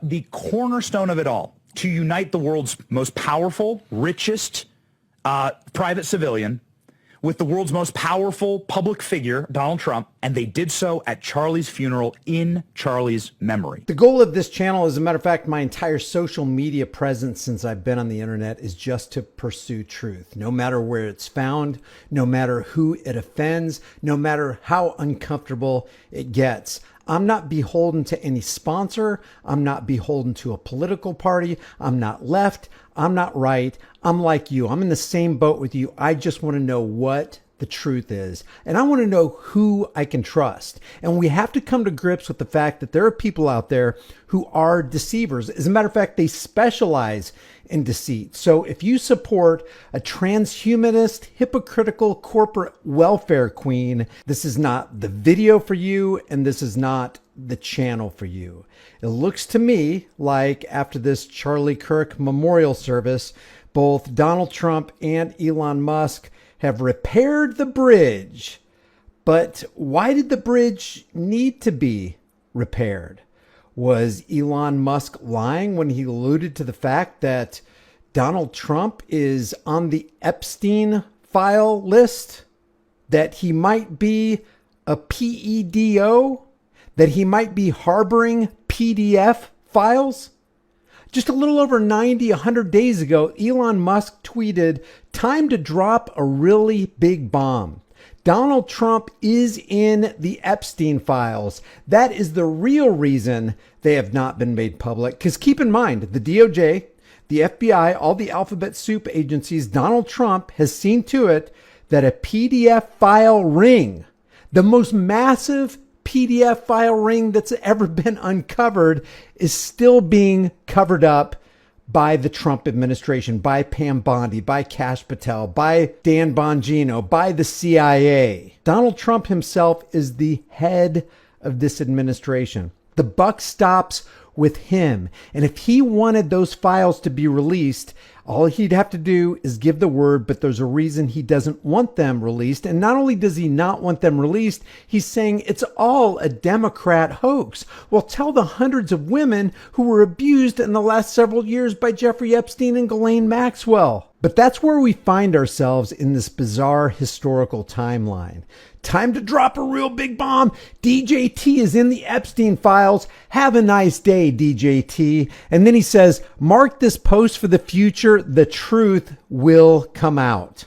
the cornerstone of it all, to unite the world's most powerful, richest private civilian with the world's most powerful public figure, Donald Trump, and they did so at Charlie's funeral in Charlie's memory. The goal of this channel, as a matter of fact, my entire social media presence since I've been on the internet, is just to pursue truth, no matter where it's found, no matter who it offends, no matter how uncomfortable it gets. I'm not beholden to any sponsor. I'm not beholden to a political party. I'm not left. I'm not right. I'm like you. I'm in the same boat with you. I just want to know what the truth is. And I want to know who I can trust. And we have to come to grips with the fact that there are people out there who are deceivers. As a matter of fact, they specialize in deceit. So if you support a transhumanist, hypocritical corporate welfare queen, this is not the video for you, and this is not the channel for you. It looks to me like after this Charlie Kirk memorial service, both Donald Trump and Elon Musk have repaired the bridge. But why did the bridge need to be repaired? Was Elon Musk lying when he alluded to the fact that Donald Trump is on the Epstein file list? That he might be a PEDO? That he might be harboring PDF files? Just a little over 100 days ago, Elon Musk tweeted, "Time to drop a really big bomb. Donald Trump is in the Epstein files. That is the real reason they have not been made public." Because keep in mind, the DOJ, the FBI, all the alphabet soup agencies, Donald Trump has seen to it that a PDF file ring, the most massive PDF file ring that's ever been uncovered, is still being covered up by the Trump administration, by Pam Bondi, by Kash Patel, by Dan Bongino, by the CIA. Donald Trump himself is the head of this administration. The buck stops with him. And if he wanted those files to be released, all he'd have to do is give the word, but there's a reason he doesn't want them released. And not only does he not want them released, he's saying it's all a Democrat hoax. Well, tell the hundreds of women who were abused in the last several years by Jeffrey Epstein and Ghislaine Maxwell. But that's where we find ourselves in this bizarre historical timeline. Time to drop a real big bomb. DJT is in the Epstein files. Have a nice day, DJT. And then he says, mark this post for the future. The truth will come out.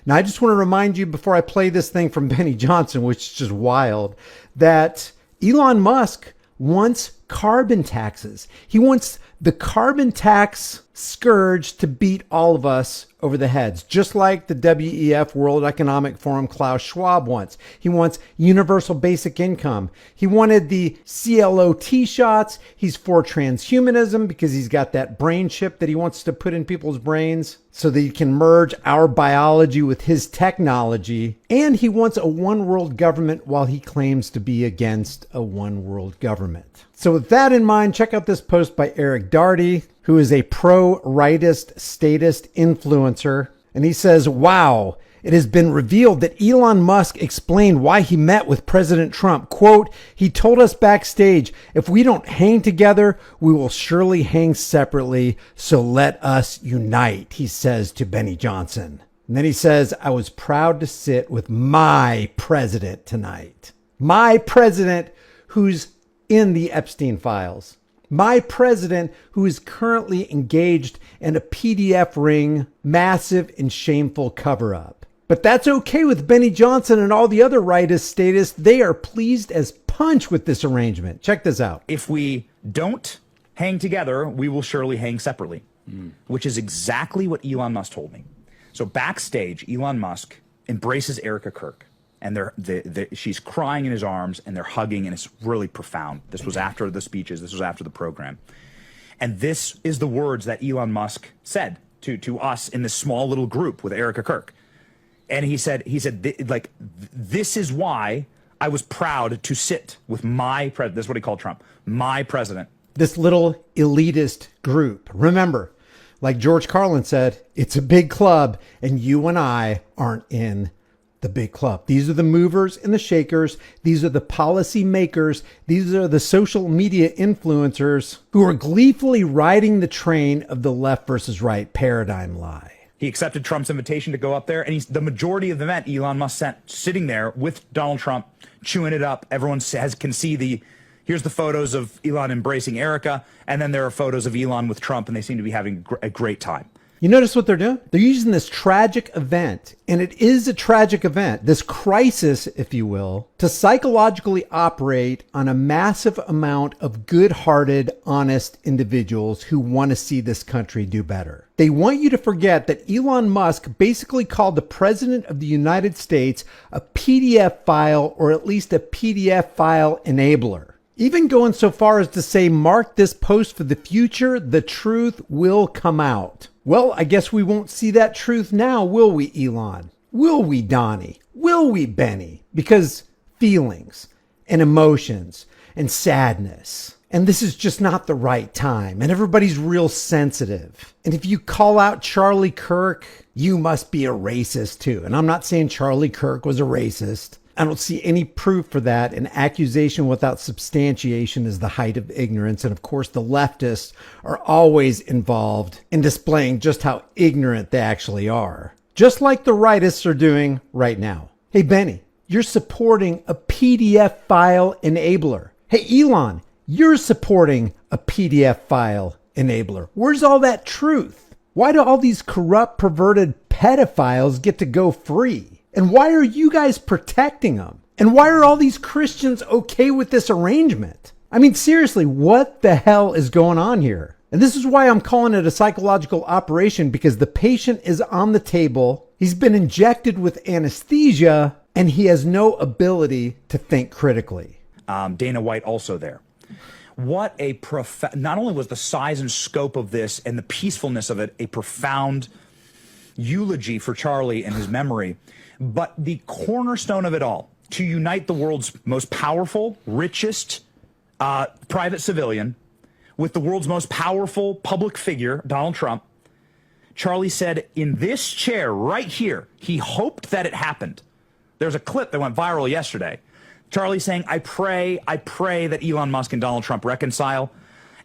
Now, I just want to remind you before I play this thing from Benny Johnson, which is just wild, that Elon Musk wants carbon taxes. He wants the carbon tax scourge to beat all of us over the heads, just like the WEF, World Economic Forum, Klaus Schwab wants. He wants universal basic income. He wanted the CLOT shots. He's for transhumanism because he's got that brain chip that he wants to put in people's brains so that he can merge our biology with his technology. And he wants a one world government while he claims to be against a one world government. So with that in mind, check out this post by Eric Darty, who is a pro-rightist statist influencer. And he says, wow, it has been revealed that Elon Musk explained why he met with President Trump. Quote, he told us backstage, if we don't hang together, we will surely hang separately. So let us unite, he says to Benny Johnson. And then he says, I was proud to sit with my president tonight. My president who's in the Epstein files. My president, who is currently engaged in a PDF ring, massive and shameful cover-up. But that's okay with Benny Johnson and all the other rightist statists. They are pleased as punch with this arrangement. Check this out. If we don't hang together, we will surely hang separately, which is exactly what Elon Musk told me. So backstage, Elon Musk embraces Erica Kirk. And she's crying in his arms, and they're hugging, and it's really profound. This was after the speeches. This was after the program. And this is the words that Elon Musk said to us in this small little group with Erica Kirk. And he said, this is why I was proud to sit with my president. This is what he called Trump, my president. This little elitist group. Remember, like George Carlin said, it's a big club, and you and I aren't in The big club. These are the movers and the shakers. These are the policy makers. These are the social media influencers who are gleefully riding the train of the left versus right paradigm lie. He accepted Trump's invitation to go up there, and the majority of the event, Elon Musk sent sitting there with Donald Trump, chewing it up. Everyone can see here's the photos of Elon embracing Erica, and then there are photos of Elon with Trump, and they seem to be having a great time. You notice what they're doing? They're using this tragic event, and it is a tragic event, this crisis, if you will, to psychologically operate on a massive amount of good-hearted, honest individuals who want to see this country do better. They want you to forget that Elon Musk basically called the President of the United States a PDF file, or at least a PDF file enabler. Even going so far as to say, mark this post for the future, the truth will come out. Well, I guess we won't see that truth now, will we, Elon? Will we, Donnie? Will we, Benny? Because feelings and emotions and sadness. And this is just not the right time. And everybody's real sensitive. And if you call out Charlie Kirk, you must be a racist too. And I'm not saying Charlie Kirk was a racist. I don't see any proof for that. An accusation without substantiation is the height of ignorance. And of course, the leftists are always involved in displaying just how ignorant they actually are. Just like the rightists are doing right now. Hey, Benny, you're supporting a PDF file enabler. Hey, Elon, you're supporting a PDF file enabler. Where's all that truth? Why do all these corrupt, perverted pedophiles get to go free? And why are you guys protecting them? And why are all these Christians okay with this arrangement? I mean, seriously, what the hell is going on here? And this is why I'm calling it a psychological operation, because the patient is on the table. He's been injected with anesthesia, and he has no ability to think critically. Dana White also there. What a not only was the size and scope of this and the peacefulness of it a profound eulogy for Charlie and his memory, but the cornerstone of it all, to unite the world's most powerful, richest private civilian with the world's most powerful public figure, Donald Trump. Charlie said in this chair right here, he hoped that it happened. There's a clip that went viral yesterday. Charlie saying, I pray that Elon Musk and Donald Trump reconcile.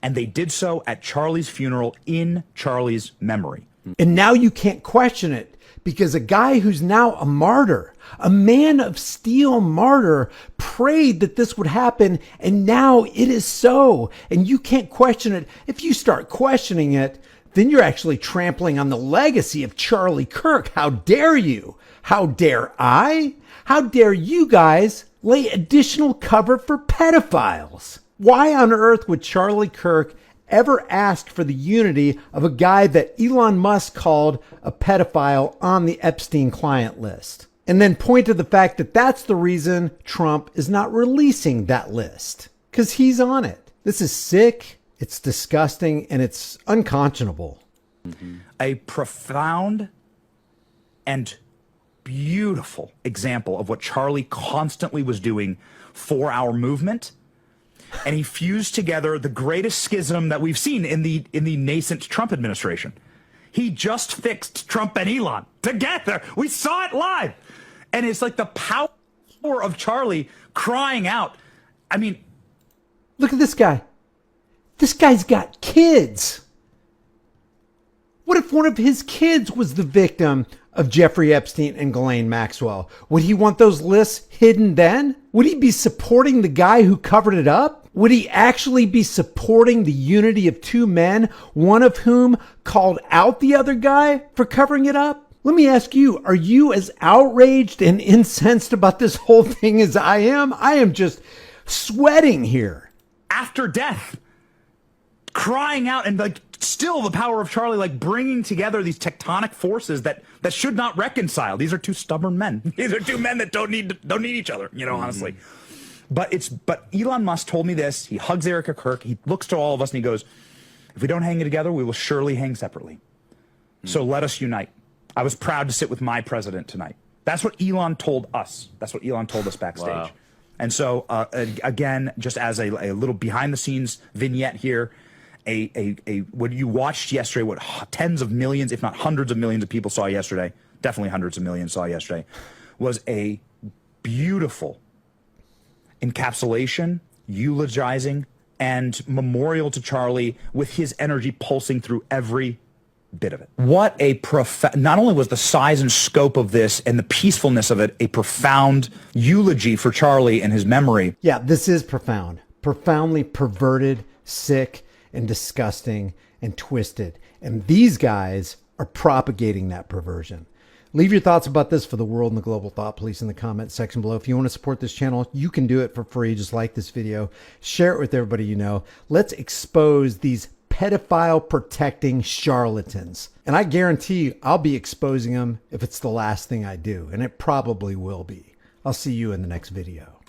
And they did so at Charlie's funeral in Charlie's memory. And now you can't question it, because a guy who's now a martyr, a man of steel martyr, prayed that this would happen, and now it is so. And you can't question it. If you start questioning it, then you're actually trampling on the legacy of Charlie Kirk. How dare you? How dare I? How dare you guys lay additional cover for pedophiles? Why on earth would Charlie Kirk ever ask for the unity of a guy that Elon Musk called a pedophile on the Epstein client list? And then point to the fact that that's the reason Trump is not releasing that list, because he's on it. This is sick, it's disgusting, and it's unconscionable. A profound and beautiful example of what Charlie constantly was doing for our movement. And he fused together the greatest schism that we've seen in the nascent Trump administration. He just fixed Trump and Elon together. We saw it live. And it's like the power of Charlie crying out. I mean, look at this guy. This guy's got kids. What if one of his kids was the victim of Jeffrey Epstein and Ghislaine Maxwell? Would he want those lists hidden then? Would he be supporting the guy who covered it up? Would he actually be supporting the unity of two men, one of whom called out the other guy for covering it up? Let me ask you, are you as outraged and incensed about this whole thing as I am? I am just sweating here. After death, crying out, and like still the power of Charlie, like bringing together these tectonic forces that should not reconcile. These are two stubborn men. These are two men that don't need each other, you know, honestly. But Elon Musk told me this. He hugs Erica Kirk. He looks to all of us and he goes, if we don't hang together, we will surely hang separately. So let us unite. I was proud to sit with my president tonight. That's what Elon told us. That's what Elon told us backstage. Wow. And so, again, just as a little behind the scenes vignette here, what you watched yesterday, what tens of millions, if not hundreds of millions of people saw yesterday, definitely hundreds of millions saw yesterday, was a beautiful encapsulation, eulogizing, and memorial to Charlie with his energy pulsing through every bit of it. What a not only was the size and scope of this and the peacefulness of it a profound eulogy for Charlie and his memory. Yeah, this is profound, profoundly perverted, sick, and disgusting and twisted. And these guys are propagating that perversion. Leave your thoughts about this for the world and the global thought police in the comment section below. If you want to support this channel, you can do it for free. Just like this video, share it with everybody you know. Let's expose these pedophile protecting charlatans. And I guarantee I'll be exposing them if it's the last thing I do. And it probably will be. I'll see you in the next video.